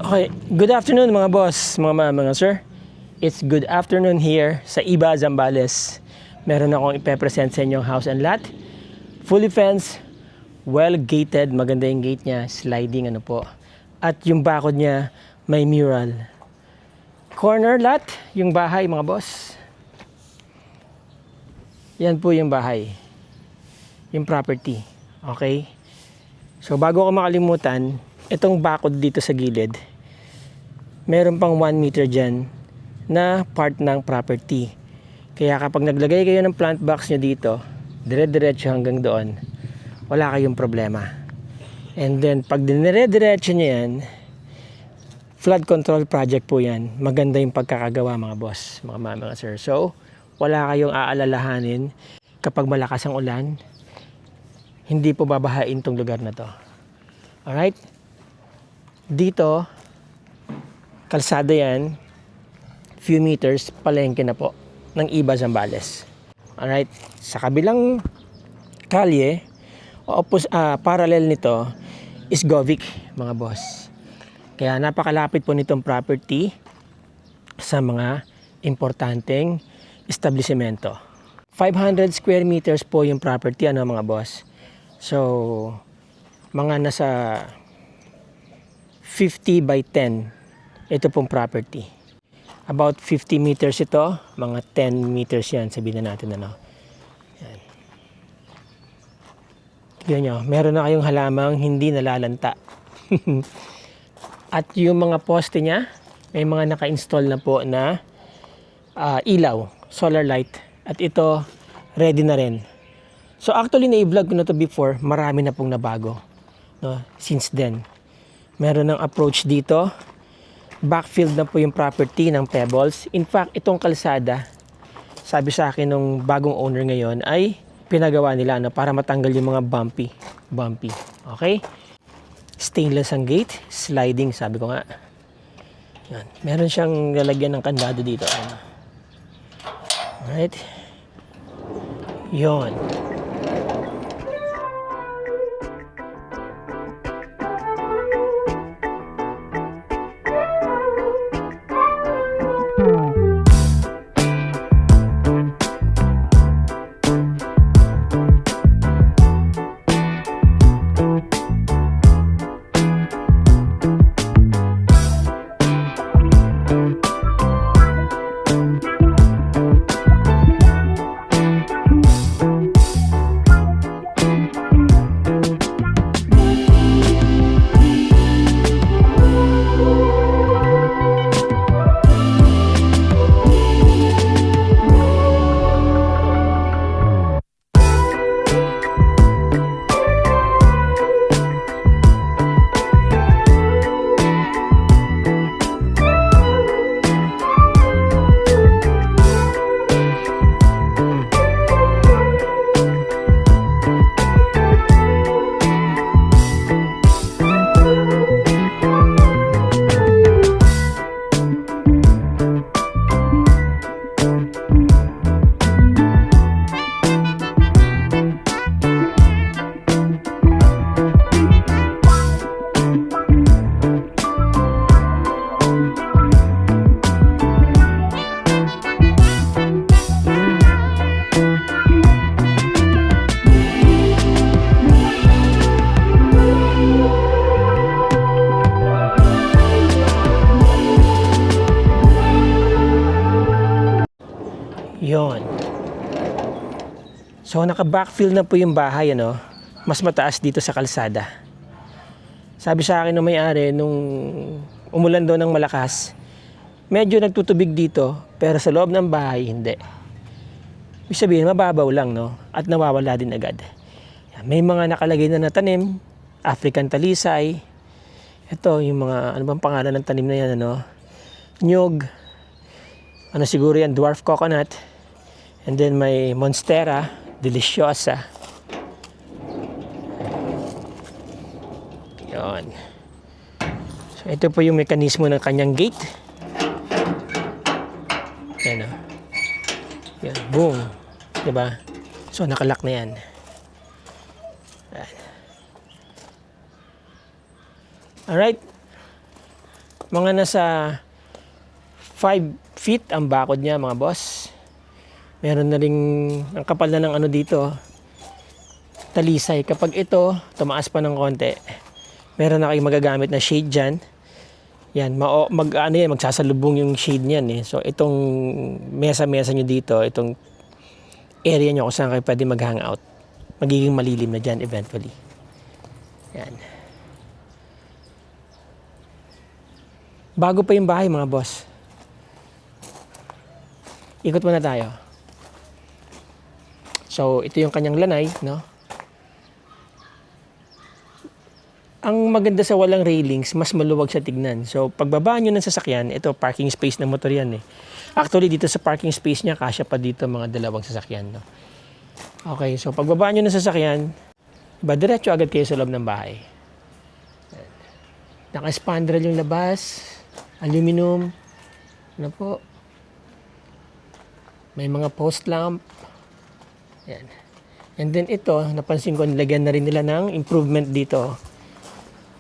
Okay, good afternoon mga boss, mga sir. It's good afternoon here sa Iba, Zambales. Meron akong ipepresent sa inyong house and lot. Fully fenced, well gated, maganda yung gate niya, sliding ano po. At yung bakod niya may mural. Corner lot, yung bahay mga boss. Yan po yung bahay. Yung property. Okay? So bago ko makalimutan, itong bakod dito sa gilid, meron pang 1 meter dyan na part ng property. Kaya kapag naglagay kayo ng plant box nyo dito, dire-diretso hanggang doon, wala kayong problema. And then pag dinire-diretso nyo yan, flood control project po yan. Maganda yung pagkakagawa mga boss, mga sir. So wala kayong aalalahanin kapag malakas ang ulan, hindi po babahain tong lugar na to. Alright? Dito, kalsada yan, few meters, palengke na po ng Iba, Zambales. Alright? Sa kabilang kalye, parallel nito, is Govic, mga boss. Kaya napakalapit po nitong property sa mga importanteng establishmento. 500 square meters po yung property, ano mga boss. So, mga nasa 50 by 10 ito pong property. About 50 meters ito, mga 10 meters yan, sabihin na natin ano. Yan. Tignan nyo, meron na kayong halamang hindi nalalanta. At yung mga poste niya, may mga naka-install na po na ilaw, solar light. At ito, ready na rin. So actually, na-vlog ko na to before, marami na pong nabago. No? Since then, meron ng approach dito. Backfield na po yung property ng Pebbles. In fact, itong kalsada, sabi sa akin nung bagong owner ngayon, ay pinagawa nila para matanggal yung mga bumpy. Okay? Stainless ang gate, sliding, sabi ko nga. Yan. Meron siyang lalagyan ng kandado dito. Alright? Yon. Yon. So naka-backfill na po yung bahay, ano? Mas mataas dito sa kalsada. Sabi sa akin ng may-ari nung umulan daw ng malakas, medyo nagtutubig dito, pero sa loob ng bahay hindi. Ibig sabihin mababaw lang, no? At nawawala din agad. May mga nakalagay na tanim, African talisay. Ito yung mga ano bang pangalan ng tanim na yan, ano? Nyug. Ano siguro yan, dwarf coconut. And then may monstera, deliciosa. Yan. So ito po yung mekanismo ng kanyang gate. Yan o. Yan, boom. Diba? So nakalock na yan. Yan. Alright. Mga nasa 5 feet ang bakod niya mga boss. Meron na ring ang kapal na ng ano dito, talisay. Kapag ito tumaas pa ng konti, meron na kayong magagamit na shade dyan. Yan, magsasalubong yung shade niyan eh. So itong mesa-mesa nyo dito, itong area nyo kung saan kayo pwede mag-hangout, magiging malilim na dyan eventually. Yan. Bago pa yung bahay mga boss. Ikot muna tayo. So ito yung kanyang lanay, no? Ang maganda sa walang railings, mas maluwag siya tignan. So, pagbaba nyo ng sasakyan, ito, parking space ng motor yan eh. Actually, dito sa parking space niya, kasya pa dito mga dalawang sasakyan. No? Okay, so pagbaba nyo ng sasakyan, diretso agad kayo sa loob ng bahay. Naka-spandrel yung labas, aluminum, ano po, may mga post lamp. Yan. And then ito, napansin ko, nilagyan na rin nila ng improvement dito.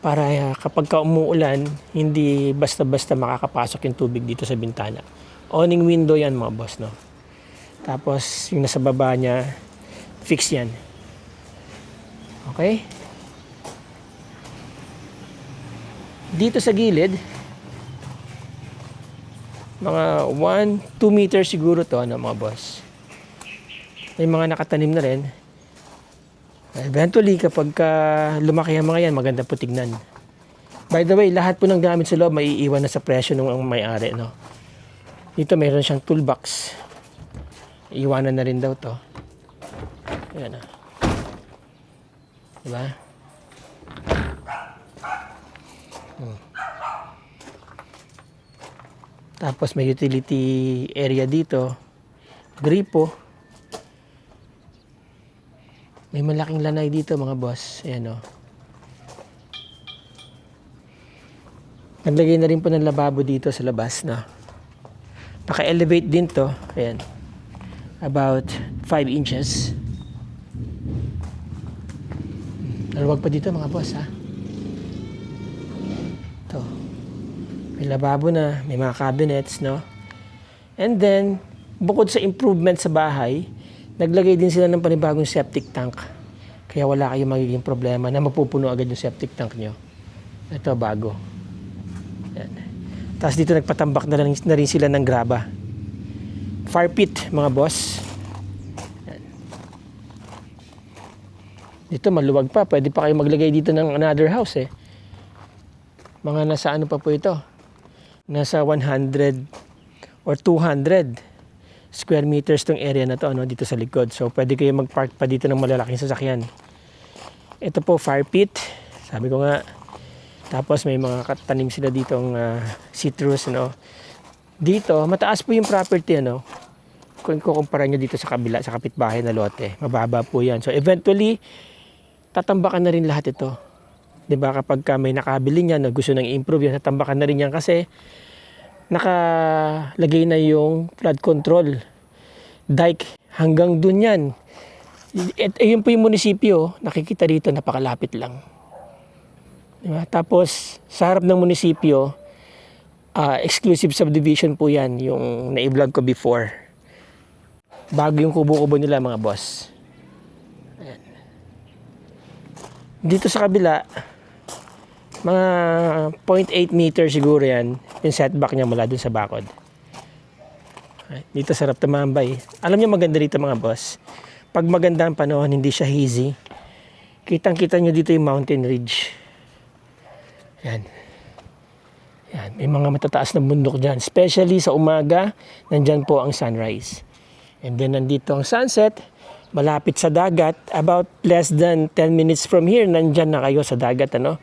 Para kapag umuulan, hindi basta-basta makakapasok yung tubig dito sa bintana. Awning window yan mga boss, no? Tapos yung nasa baba niya, fix yan. Okay? Dito sa gilid, mga 1-2 meters siguro to, ano mga boss. May mga nakatanim na rin. Eventually, kapag lumaki ang mga yan, maganda po tignan. By the way, lahat po ng gamit sa loob may iiwan na sa presyo ng may-ari, no? Dito mayroon siyang toolbox. Iiwanan na rin daw to. Ayan, diba? Tapos may utility area dito. Gripo. May malaking lanay dito mga boss. Ayan o. Naglagay na rin po ng lababo dito sa labas na. Naka-elevate din to. Ayan. About 5 inches. Naluwag pa dito mga boss ha. Ito. May lababo na. May mga cabinets no. And then, bukod sa improvement sa bahay, naglagay din sila ng panibagong septic tank. Kaya wala kayong magiging problema na mapupuno agad yung septic tank nyo. Ito, bago. Yan. Tapos dito nagpatambak na rin sila ng graba. Fire pit, mga boss. Yan. Dito, maluwag pa. Pwede pa kayo maglagay dito ng another house eh. Mga nasa ano pa po ito? Nasa 100 or 200 square meters tong area na to, ano, dito sa likod. So, pwede kayo mag-park pa dito ng malalaking sasakyan. Ito po, fire pit. Sabi ko nga. Tapos, may mga katanim sila ditong citrus, ano. Dito, mataas po yung property, ano. Kung kukumpara nyo dito sa kabila, sa kapitbahay na lote. Mababa po yan. So, eventually, tatambakan na rin lahat ito. Diba, kapag may nakabili niyan, na gusto nang i-improve yan, tatambakan na rin yan kasi nakalagay na yung flood control dike hanggang dun yan. Ayun po yung munisipyo, nakikita rito, napakalapit lang. Diba? Tapos sa harap ng munisipyo, exclusive subdivision po yan, yung na-vlog ko before. Bago yung kubo-kubo nila mga boss. Ayan. Dito sa kabila, mga 0.8 meters siguro yan, yung setback niya mula dun sa bakod. Dito sarap tumambay. Alam niyo maganda dito mga boss. Pag maganda ang panahon, hindi siya hazy. Kitang-kita niyo dito yung mountain ridge. Yan. Yan. May mga matataas na bundok dyan. Especially sa umaga, nandyan po ang sunrise. And then nandito ang sunset, malapit sa dagat. About less than 10 minutes from here, nandyan na kayo sa dagat, ano?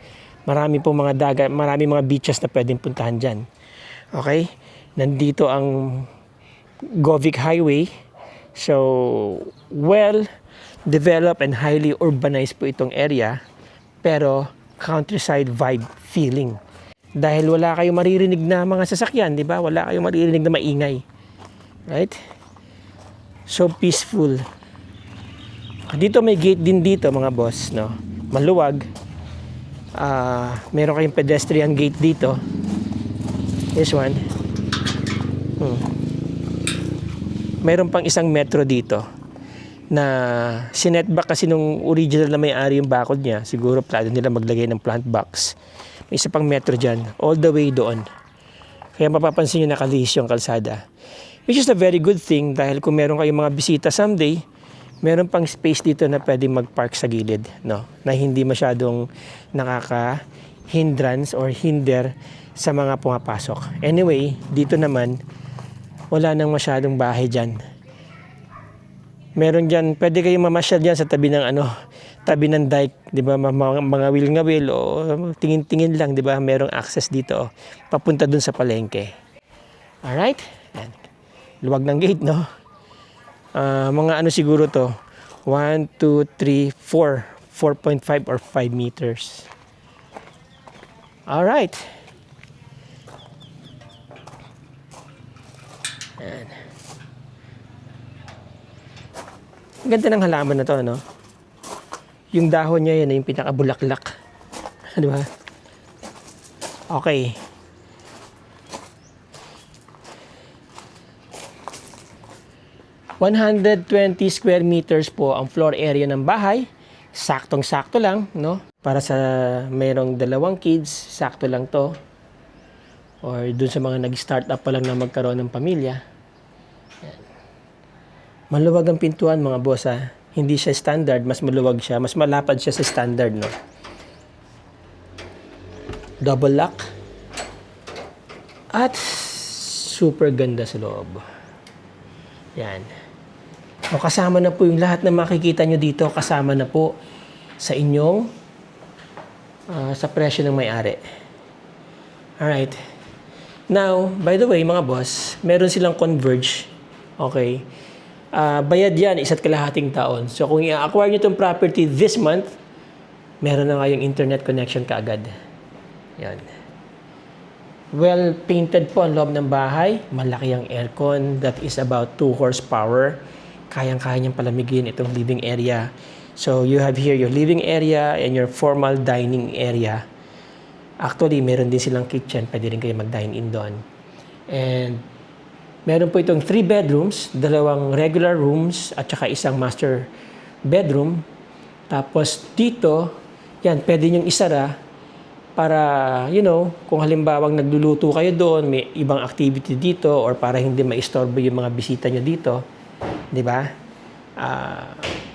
Marami pong mga dagat, marami mga beaches na pwedeng puntahan dyan. Okay? Nandito ang Govic Highway. So, well-developed and highly urbanized po itong area. Pero, countryside vibe feeling. Dahil wala kayong maririnig na mga sasakyan, di ba? Wala kayong maririnig na maingay. Right? So, peaceful. Dito may gate din dito, mga boss, no? Maluwag. Meron kayong pedestrian gate dito. This one. Mayroon pang 1 metro dito na sinetback kasi nung original na may-ari yung bakod niya. Siguro plano nila maglagay ng plant box. May 1 pang metro dyan, all the way doon. Kaya mapapansin nyo nakalihis yung kalsada. Which is a very good thing dahil kung meron kayong mga bisita someday, meron pang space dito na pwede mag-park sa gilid, no? Na hindi masyadong nakaka-hindrance or hinder sa mga pumapasok. Anyway, dito naman, wala nang masyadong bahay dyan. Meron dyan, pwede kayong mamasyal dyan sa tabi ng tabi ng dike, di ba? Mga ngawil o tingin-tingin lang, di ba? Merong access dito, papunta dun sa palengke. Alright? And, luwag ng gate, no? Mga siguro to, 1, 2, 3, 4, 4.5 or 5 meters. Alright. Ayan. Ang ganda ng halaman na to, no? Yung dahon niya yan, yung pinakabulaklak. Di ba? Okay. $120 square meters po ang floor area ng bahay. Saktong-sakto lang, no? Para sa mayroong 2 kids, sakto lang to. Or dun sa mga nag-start up pa lang na magkaroon ng pamilya. Yan. Maluwag ang pintuan, mga boss, ha? Hindi siya standard, mas maluwag siya, mas malapad siya sa standard, no? Double lock. At super ganda sa loob. Yan. O kasama na po yung lahat na makikita nyo dito, kasama na po sa inyong sa presyo ng may-ari. Alright. Now, by the way, mga boss, meron silang converge. Okay. Bayad yan, 1.5 taon. So, kung i-acquire nyo itong property this month, meron na kayong internet connection kaagad. Yan. Well painted po ang loob ng bahay. Malaki ang aircon. That is about 2 horsepower. Kayang-kaya niyang palamigin itong living area. So, you have here your living area and your formal dining area. Actually, meron din silang kitchen. Pwede rin kayo mag-dine-in doon. And meron po itong 3 bedrooms, 2 regular rooms, at saka 1 master bedroom. Tapos dito, yan, pwede niyong isara para, kung halimbawang nagluluto kayo doon, may ibang activity dito, or para hindi maistorbo yung mga bisita nyo dito. Di ba?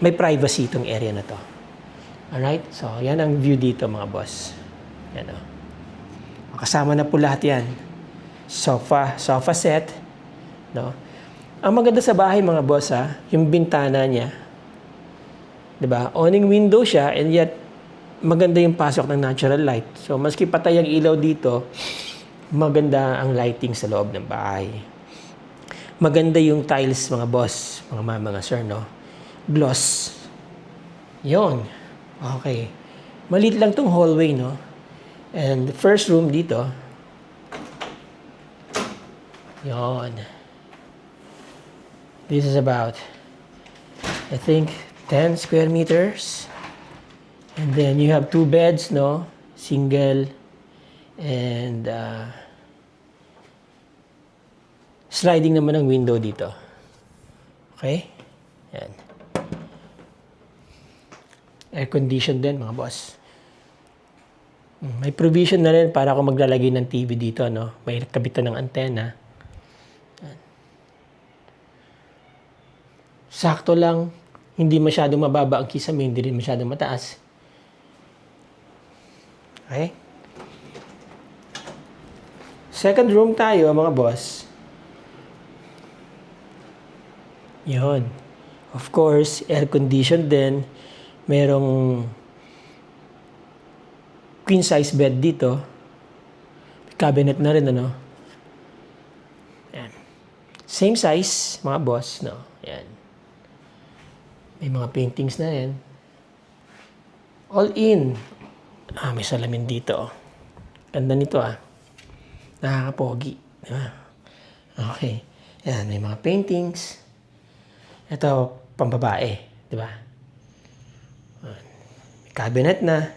May privacy itong area na to. Alright? So, yan ang view dito, mga boss. Yan o. Kasama na po lahat yan. Sofa set. No? Ang maganda sa bahay, mga boss, yung bintana niya. 'Di ba? Awning window siya, and yet maganda yung pasok ng natural light. So maski patay ang ilaw dito, maganda ang lighting sa loob ng bahay. Maganda yung tiles, mga boss, mga sir, no? Gloss. 'Yon. Okay. Maliit lang tong hallway, no? And the first room dito. 'Yon. This is about, I think, 10 square meters. And then you have 2 beds, no? Single. And sliding naman ang window dito. Okay? Yan. Air condition din, mga boss. May provision na rin para kung maglalagay ng TV dito, no? May kabitan ng antena. Sakto lang, hindi masyadong mababa ang kisame, hindi rin masyadong mataas. Okay? Second room tayo, mga boss. Yun. Of course, air condition din. Merong queen size bed dito. Cabinet na rin, ano? Yan. Same size, mga boss, no? Yan. May mga paintings na yan. All in. May salamin dito. Ganda nito, Nakakapogi. Diba? Okay. Yan, may mga paintings. Ito, pambabae. Diba? May cabinet na.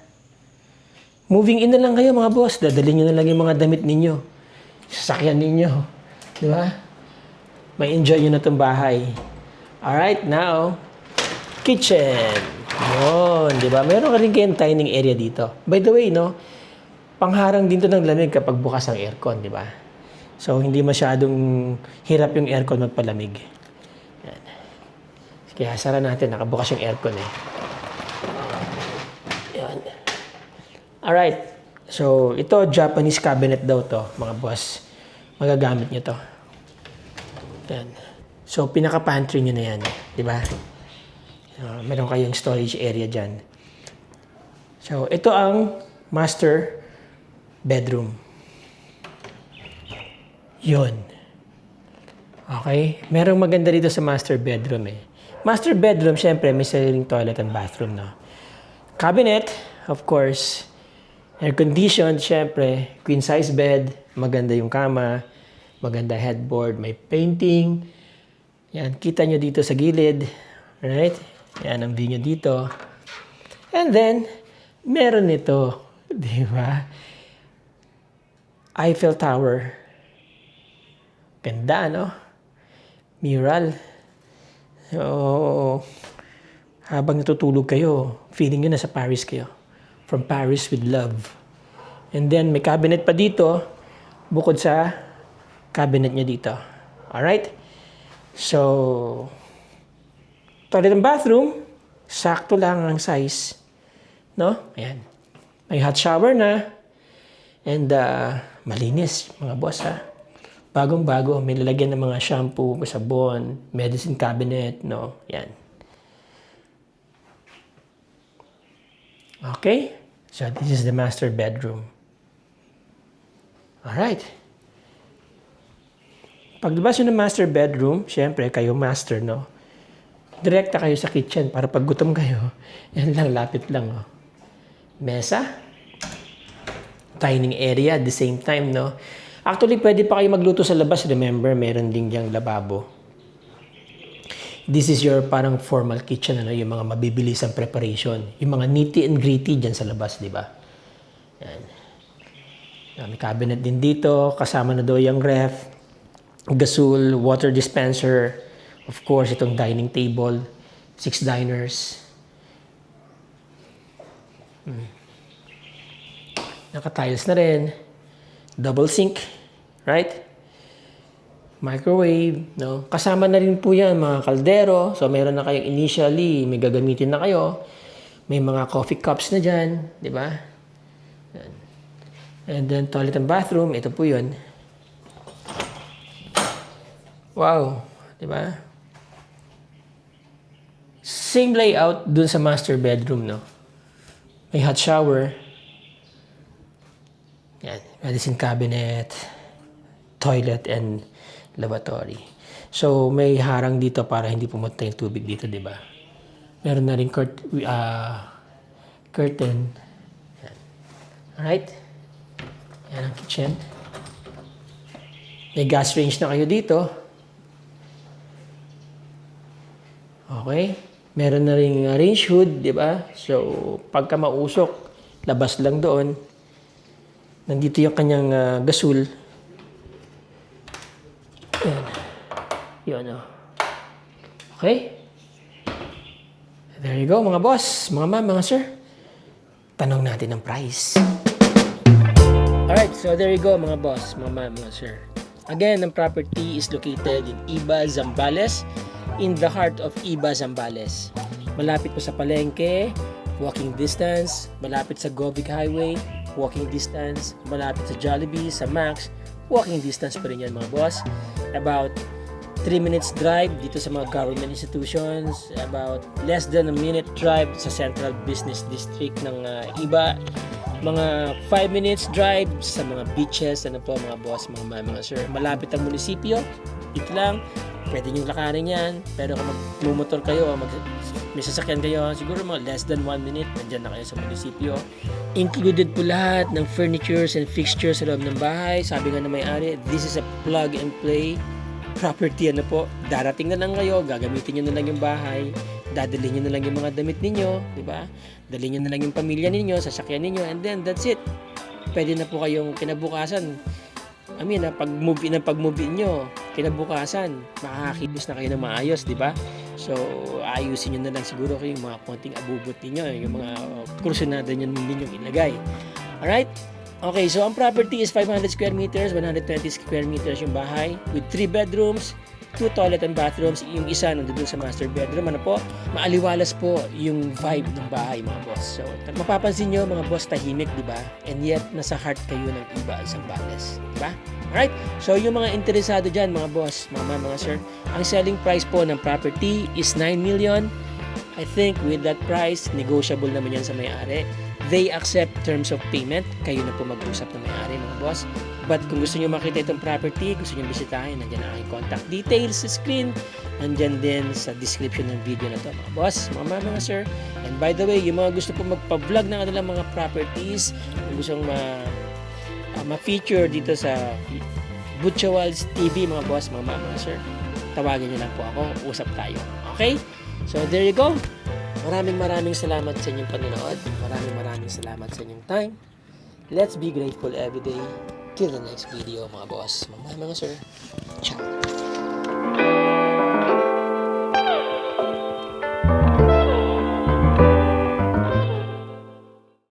Moving in na lang kayo, mga boss. Dadalhin nyo na lang yung mga damit ninyo. sasakyan ninyo. Di ba? May enjoy nyo na itong bahay. Alright, now, kitchen. Yun, di ba? Meron ka rin kayong dining area dito. By the way, no, pangharang din to ng lamig kapag bukas ang aircon, di ba? So, hindi masyadong hirap yung aircon magpalamig. Yan. Kaya sara natin, nakabukas yung aircon eh. Yan. Alright. So, ito, Japanese cabinet daw to, mga boss. Magagamit nyo to. Yan. So, pinaka-pantry nyo na yan. Di ba? Meron kayong storage area dyan. So, ito ang master bedroom. Yun. Okay? Merong maganda dito sa master bedroom eh. Master bedroom, syempre, may sariling toilet and bathroom, no? Cabinet, of course. Air conditioned, syempre. Queen size bed. Maganda yung kama. Maganda headboard. May painting. Yan, kita nyo dito sa gilid. Right? Yan ang view nyo dito. And then, meron ito. Di ba? Eiffel Tower. Ganda, no? Mural. So, habang natutulog kayo, feeling nyo nasa Paris kayo. From Paris with love. And then, may cabinet pa dito, bukod sa cabinet nyo dito. Alright? So, toilet and bathroom, sakto lang ang size. No? Ayan. May hot shower na. And, malinis, mga boss, ha? Bagong-bago. May lalagyan ng mga shampoo, sabon, medicine cabinet, no? Yan. Okay? So, this is the master bedroom. Alright. Paglabas nyo ng master bedroom, syempre, kayo master, no? Direkta kayo sa kitchen para pag gutom kayo, yan lang, lapit lang, no? Mesa. Dining area at the same time, no? Actually, pwede pa kayo magluto sa labas. Remember, meron din diyang lababo. This is your parang formal kitchen, ano? Yung mga mabibilis ang preparation. Yung mga nitty and gritty dyan sa labas, di ba? Yan. May cabinet din dito. Kasama na daw yung ref. Gasol, water dispenser, of course, itong dining table, 6 diners. Naka-tiles na rin. Double sink, right? Microwave, no? Kasama na rin po yan, mga kaldero. So, meron na kayong initially, may gagamitin na kayo. May mga coffee cups na dyan, di ba? And then, toilet and bathroom, ito po yun. Wow, di ba? Same layout dun sa master bedroom, no? May hot shower. Yan, medicine cabinet, toilet, and lavatory. So, may harang dito para hindi pumunta yung tubig dito, di ba? Meron na rin curtain. Yan. Alright? Yan ang kitchen. May gas range na kayo dito. Okay? Meron na ring range hood, di ba? So, pagka mausok, labas lang doon. Nandito yung kanyang gasol. Ayan. Yun, oh. Okay? There you go, mga boss, mga ma'am, mga sir. Tanong natin ang price. Alright, so there you go, mga boss, mga ma'am, mga sir. Again, ang property is located in Iba, Zambales, in the heart of Iba, Zambales. Malapit po sa palengke, walking distance. Malapit sa Govic Highway, walking distance. Malapit sa Jollibee, sa Max, walking distance pa rin yan, mga boss. About 3 minutes drive dito sa mga government institutions. About less than a minute drive sa Central Business District ng Iba. Mga 5 minutes drive sa mga beaches. Ano po, mga boss, mga sir. Malapit ang munisipyo. Dito lang. Pwede nyo lakarin yan. Pero kung magmumotor kayo, may sasakyan kayo, siguro mga less than 1 minute, nandyan na kayo sa munisipyo. Included po lahat ng furnitures and fixtures sa loob ng bahay. Sabi nga na may-ari, this is a plug and play property. Ano po, darating na lang kayo, gagamitin nyo na lang yung bahay, dadalhin nyo na lang yung mga damit ninyo, di ba? Dalhin nyo na lang yung pamilya ninyo, sasakyan ninyo, and then that's it. Pwede na po kayong kinabukasan. pag-move in nyo, kinabukasan, makakakilos na kayo ng maayos, di ba? So, ayusin nyo na lang siguro kayo yung mga konting abubot ninyo, yung mga kursunada nyo ninyong ilagay. Alright? Okay, so ang property is 500 square meters, 120 square meters yung bahay with 3 bedrooms, 2 toilet and bathrooms. Yung isa nandun sa master bedroom. Ano po? Maaliwalas po yung vibe ng bahay, mga boss. So, mapapansin nyo, mga boss, tahimik, di ba? And yet, nasa heart kayo ng iba sa Zambales. Di ba? Alright? So, yung mga interesado dyan, mga boss, mga sir, ang selling price po ng property is 9 million. I think with that price, negotiable naman yan sa may-ari. They accept terms of payment. Kayo na po mag-usap na may-ari, mga boss. But kung gusto nyo makita itong property, gusto nyo bisitahin, nandiyan ang aking contact details sa screen. Nandiyan din sa description ng video na to, mga boss, mga sir. And by the way, yung mga gusto po magpa-vlog ng kanilang mga properties, kung gustong ma-feature dito sa Butchawals TV, mga boss, mga sir, tawagin nyo lang po ako, usap tayo. Okay? So there you go. Maraming salamat sa inyong panonood. Maraming salamat sa inyong time. Let's be grateful every day. Till the next video, mga boss, mga sir. Ciao.